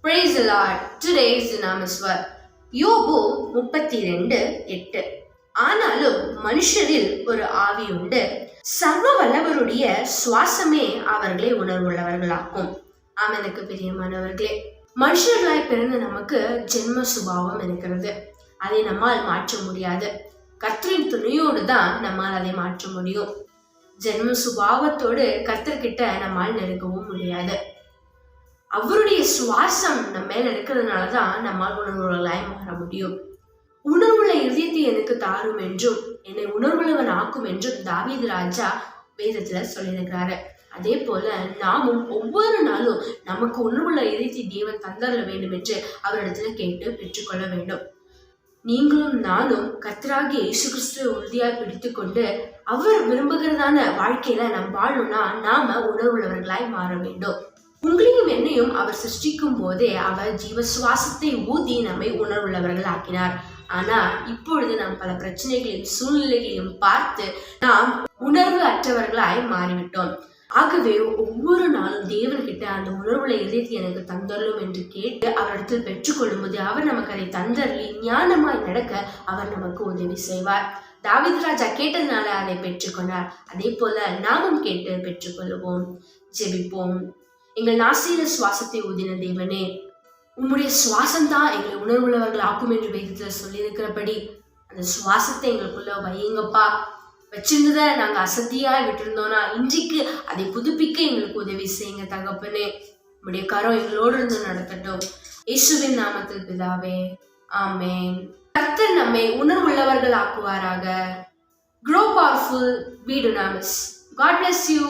Praise the Lord. Today's Dunamis word. யோபு 32:8. ஆனாலும் மனுஷரில் ஒரு ஆவி உண்டு, சர்வ வல்லவருடைய சுவாசமே அவர்களை உணர்வுள்ளவர்களாக்கும். ஆமெனுக்கு பிரியமானவர்களே, மனுஷர்களாய் பிறந்த நமக்கு ஜென்ம சுபாவம் இருக்கிறது. அதை நம்மால் மாற்ற முடியாது. கர்த்தரின் துணையோடு தான் நம்மால் அதை மாற்ற முடியும். ஜென்ம சுபாவத்தோடு கர்த்தர்கிட்ட நம்மால் நெருங்கவும் முடியாது. அவருடைய சுவாசம் நம்ம மேல இருக்கிறதுனாலதான் நம்மால் உணர்வுகளாய் மாற முடியும். உணர்வுள்ள இதயத்தை எனக்கு தாரும் என்றும் என்னை உணர்வுள்ளவன் ஆக்கும் என்றும் தாவீது ராஜா வேதத்துல சொல்லியிருக்கிறாரு. அதே போல நாமும் ஒவ்வொரு நாளும் நமக்கு உணர்வுள்ள இதயத்தை தேவன் தந்தரல வேண்டும் என்று அவரிடத்துல கேட்டு பெற்றுக்கொள்ள வேண்டும். நீங்களும் நானும் கர்த்தராகிய இயேசு கிறிஸ்துவை உறுதியாய் பிடித்து கொண்டு அவர் விரும்புகிறதான வாழ்க்கையில நாம் வாழணும்னா நாம உணர்வுள்ளவர்களாய் மாற வேண்டும். உங்களையும் என்னையும் அவர் சிருஷ்டிக்கும் போதே அவர் ஜீவ சுவாசத்தை ஊதி நம்மை உணர்வுள்ளவர்கள் ஆக்கினார். ஆனா இப்பொழுது நாம் பல பிரச்சனைகளையும் சூழ்நிலைகளையும் பார்த்து நாம் உணர்வு அற்றவர்களாய் மாறிவிட்டோம். ஆகவே ஒவ்வொரு நாளும் தேவன்கிட்ட அந்த உணர்வுள்ள இதயத்தை எனக்கு தந்தரலும் என்று கேட்டு அவரிடத்தில் பெற்றுக்கொள்ளும் போது அவர் நமக்கு அதை தந்தரலி ஞானமாய் நடக்க அவர் நமக்கு உதவி செய்வார். தாவீது ராஜா கேட்டதுனால அதை பெற்றுக்கொண்டார். அதே போல நாமும் கேட்டு பெற்றுக்கொள்ளுவோம். ஜெபிப்போம். எங்கள் நாசியில சுவாசத்தை ஊதின தேவனே, உம்முடைய சுவாசம் தான் எங்களை உணர்வுள்ளவர்கள் ஆக்கும் என்று வேதத்துல சொல்லியிருக்கிறபடி அந்த சுவாசத்தை எங்களுக்குள்ள வையுங்கப்பா. வச்சிருந்ததை நாங்க அசதியாய் விட்டுருந்தோம்னா இன்றைக்கு அதை புதுப்பிக்க எங்களுக்கு உதவி செய்யுங்க தகப்பனே. உம்முடைய கரம் எங்களோடு இருந்து நடத்தட்டும். இயேசுவின் நாமத்தில் பிதாவே, ஆமென். கர்த்தர் நம்மை உணர்வுள்ளவர்கள் ஆக்குவாராக. Grow powerful, be dunamis. God bless you.